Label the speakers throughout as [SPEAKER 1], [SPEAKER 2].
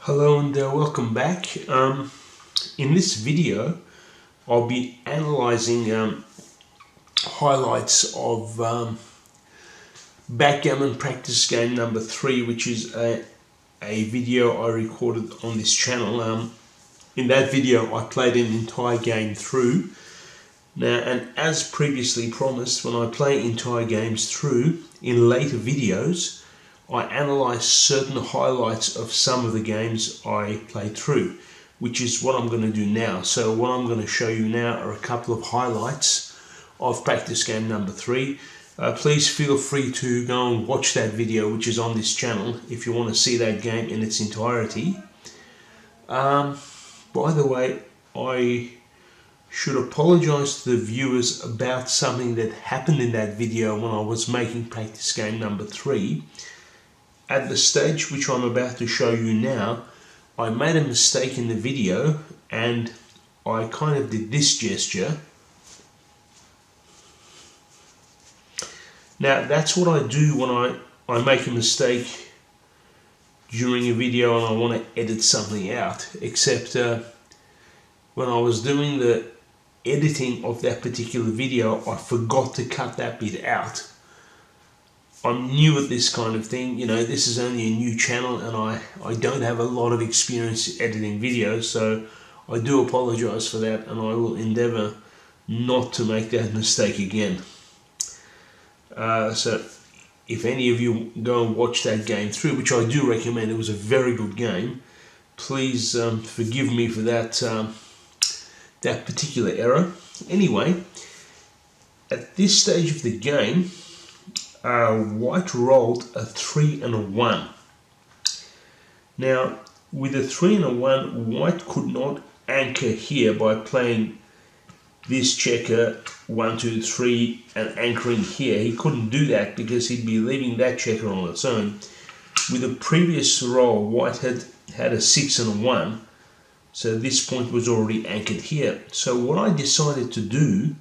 [SPEAKER 1] Hello and welcome back. In this video I'll be analysing highlights of Backgammon practice game number 3, which is a video I recorded on this channel. In that video I played an entire game through. Now, and as previously promised, when I play entire games through in later videos, I analyse certain highlights of some of the games I played through, which is what I'm going to do now. So what I'm going to show you now are a couple of highlights of practice game number 3. Please feel free to go and watch that video, which is on this channel, if you want to see that game in its entirety. By the way, I should apologise to the viewers about something that happened in that video when I was making practice game number 3. At the stage which I'm about to show you now, I made a mistake in the video and I kind of did this gesture. Now that's what I do when I make a mistake during a video and I want to edit something out, except when I was doing the editing of that particular video, I forgot to cut that bit out. I'm new at this kind of thing, you know, this is only a new channel and I don't have a lot of experience editing videos, so I do apologise for that and I will endeavour not to make that mistake again. So if any of you go and watch that game through, which I do recommend, it was a very good game, please forgive me for that, that particular error. Anyway, at this stage of the game, White rolled a 3 and a 1. Now, with a 3 and a 1, White could not anchor here by playing this checker 1, 2, 3 and anchoring here. He couldn't do that because he'd be leaving that checker on its own. With the previous roll, White had a 6 and a 1, so this point was already anchored here. So what I decided to do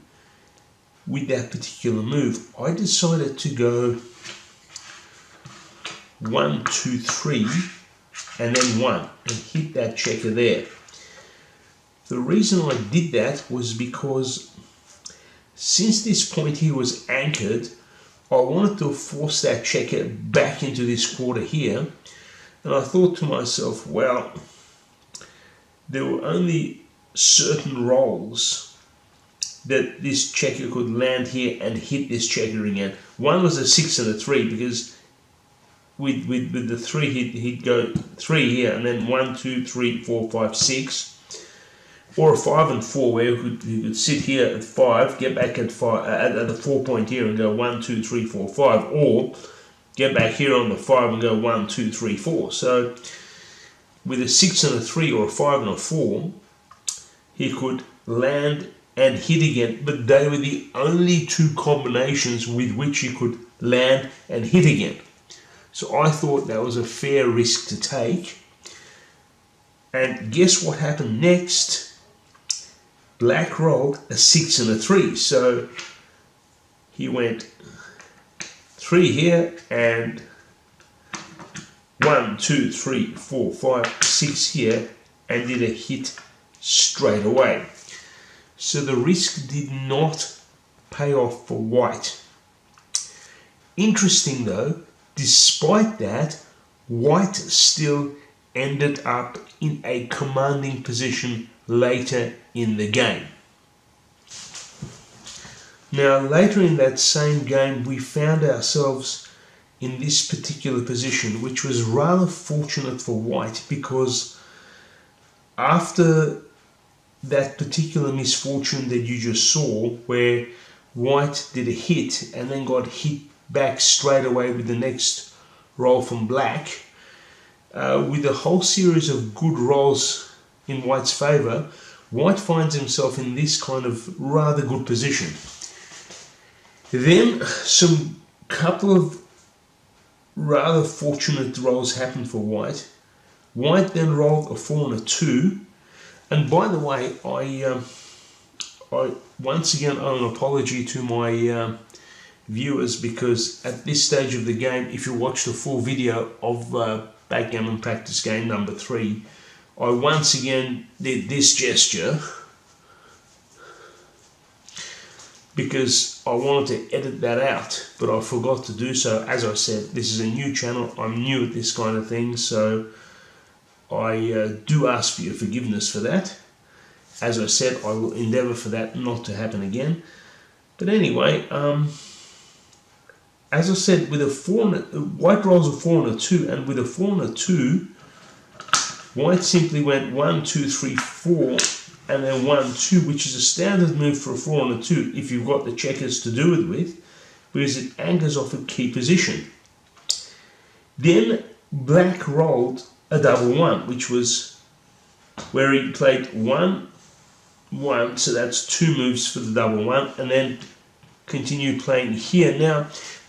[SPEAKER 1] with that particular move, I decided to go 1, 2, 3 and then 1 and hit that checker there. The reason I did that was because since this point here was anchored, I wanted to force that checker back into this quarter here, and I thought to myself, well, there were only certain rolls that this checker could land here and hit this checker again. One was a 6 and a 3, because with the 3 he'd go 3 here and then 1, 2, 3, 4, 5, 6, or a 5 and 4 where he could sit here at 5, get back at 5 at the 4 point here and go 1, 2, 3, 4, 5, or get back here on the 5 and go 1, 2, 3, 4. So with a 6 and a 3 or a 5 and a 4, he could land and hit again, but they were the only two combinations with which he could land and hit again. So I thought that was a fair risk to take. And guess what happened next? Black rolled a 6 and a 3. So he went 3 here and 1, 2, 3, 4, 5, 6 here and did a hit straight away. So the risk did not pay off for White. Interesting though, despite that, White still ended up in a commanding position later in the game. Now later in that same game we found ourselves in this particular position, which was rather fortunate for White, because after that particular misfortune that you just saw, where White did a hit and then got hit back straight away with the next roll from Black, with a whole series of good rolls in White's favour, White finds himself in this kind of rather good position. Then some couple of rather fortunate rolls happened for White. White then rolled a 4 and a 2. And by the way, I once again owe an apology to my viewers, because at this stage of the game, if you watch the full video of Backgammon practice game number 3, I once again did this gesture because I wanted to edit that out, but I forgot to do so. As I said, this is a new channel, I'm new at this kind of thing, so I do ask for your forgiveness for that. As I said, I will endeavour for that not to happen again. But anyway, as I said, with a 4 and a, white rolls a 4 and a 2, and with a 4 and a 2, white simply went 1, 2, 3, 4, and then 1, 2, which is a standard move for a 4 and a 2 if you've got the checkers to do it with, because it anchors off a key position. Then black rolled a double 1, which was where he played 1, 1, so that's 2 moves for the double 1, and then continued playing here. Now,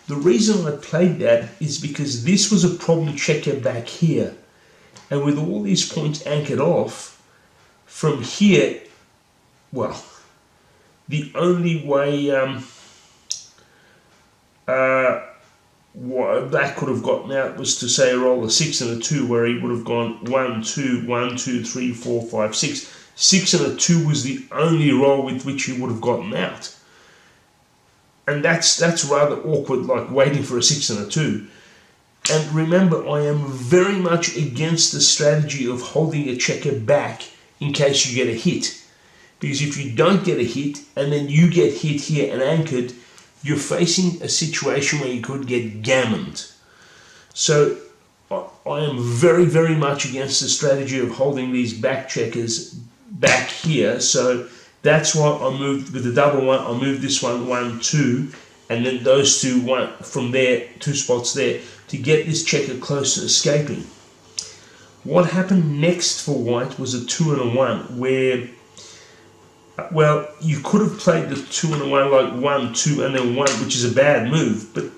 [SPEAKER 1] the reason I played that is because this was a problem checker back here, and with all these points anchored off, from here, well, the only way black could have gotten out was to say roll a 6 and a 2, where he would have gone 1, 2, 1, 2, 3, 4, 5, 6. 6 and a 2 was the only roll with which he would have gotten out. And that's rather awkward, like waiting for a 6 and a 2. And remember, I am very much against the strategy of holding a checker back in case you get a hit. Because if you don't get a hit, and then you get hit here and anchored, you're facing a situation where you could get gammoned. So I am very, very much against the strategy of holding these back checkers back here. So that's why I moved with the double 1, I moved this one 1, 2, and then those two, 1 from there, 2 spots there, to get this checker close to escaping. What happened next for white was a 2 and a 1, where, well, you could have played the 2 and a 1 like 1, 2, and then 1, which is a bad move, but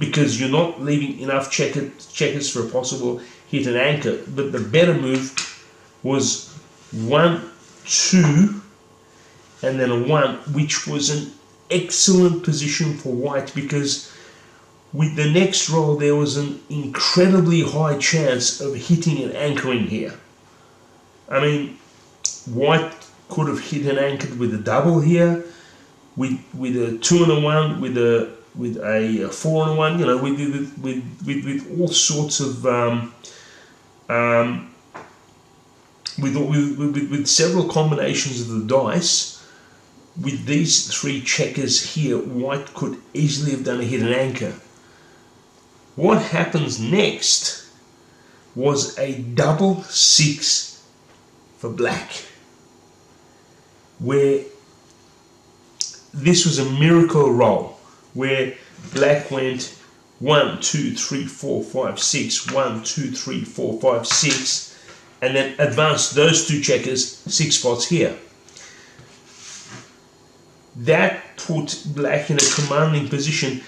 [SPEAKER 1] because you're not leaving enough checkers for a possible hit and anchor. But the better move was 1, 2, and then a 1, which was an excellent position for white, because with the next roll there was an incredibly high chance of hitting and anchoring here. I mean, white could have hit and anchored with a double here, with a 2 and a 1, with a 4 and a 1, you know, with all sorts of with several combinations of the dice. With these 3 checkers here, white could easily have done a hit and anchor. What happens next was a double 6 for black, where this was a miracle roll, where black went 1, 2, 3, 4, 5, 6, 1, 2, 3, 4, 5, 6, and then advanced those 2 checkers 6 spots here. That put black in a commanding position.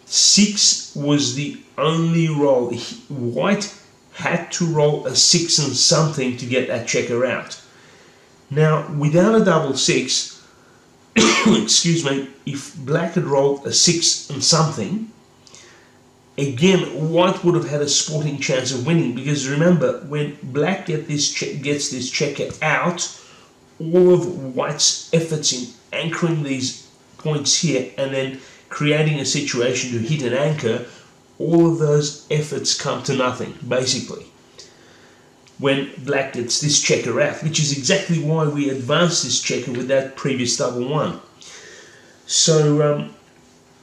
[SPEAKER 1] 6 was the only roll. White had to roll a 6 and something to get that checker out. Now, without a double 6, excuse me, if black had rolled a 6 and something, again, white would have had a sporting chance of winning, because remember, when black gets this checker out, all of white's efforts in anchoring these points here and then creating a situation to hit and anchor, all of those efforts come to nothing, basically, when black gets this checker out, which is exactly why we advanced this checker with that previous double 1. So,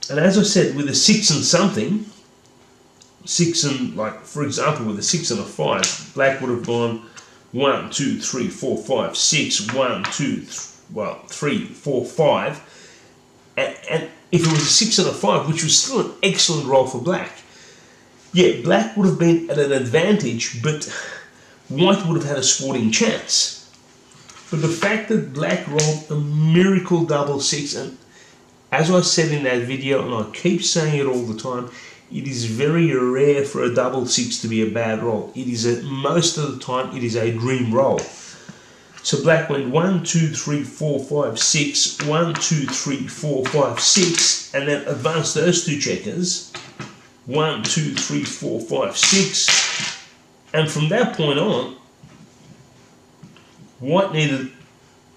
[SPEAKER 1] and as I said, with a 6 and something, 6 and, like, for example, with a 6 and a 5, black would have gone 1, 2, 3, 4, 5, 6, 1, 2, 3, 4, 5, and if it was a 6 and a 5, which was still an excellent roll for black, yeah, black would have been at an advantage, but white would have had a sporting chance. But the fact that black rolled a miracle double 6, and as I said in that video, and I keep saying it all the time, it is very rare for a double 6 to be a bad roll. It is most of the time it is a dream roll. So black went 1, 2, 3, 4, 5, 6, 1, 2, 3, 4, 5, 6, and then advanced those 2 checkers, 1, 2, 3, 4, 5, 6, And from that point on, White needed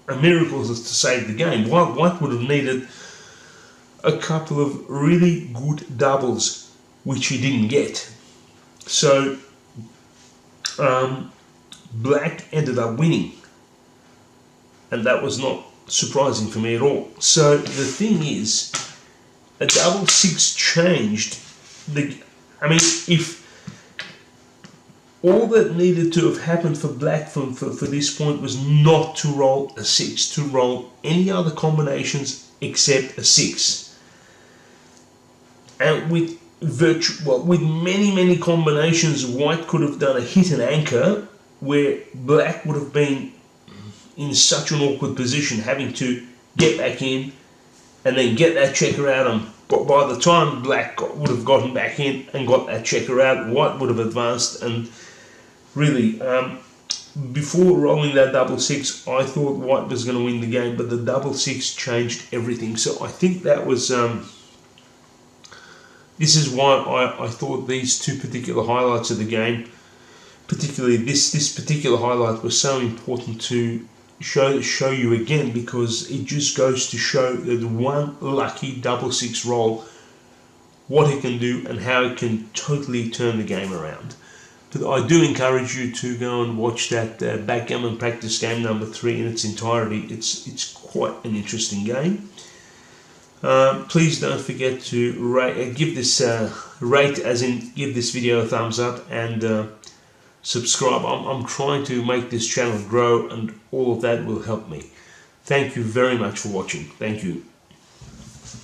[SPEAKER 1] a miracle to save the game. White would have needed a couple of really good doubles, which he didn't get. So Black ended up winning, and that was not surprising for me at all. So the thing is, a double six changed the. I mean, if all that needed to have happened for Black for this point was not to roll a six, to roll any other combinations except a six, and with with many combinations, White could have done a hit and anchor, where Black would have been in such an awkward position, having to get back in and then get that checker out. And by the time Black would have gotten back in and got that checker out, White would have advanced. And really, before rolling that double six, I thought White was going to win the game, but the double six changed everything. So I think that was. This is why I thought these two particular highlights of the game, particularly this particular highlight, was so important to show you again, because it just goes to show that one lucky double six roll, what it can do and how it can totally turn the game around. But I do encourage you to go and watch that Backgammon practice game number 3 in its entirety. It's quite an interesting game. Please don't forget to give this give this video a thumbs up, and subscribe. I'm trying to make this channel grow, and all of that will help me. Thank you very much for watching. Thank you.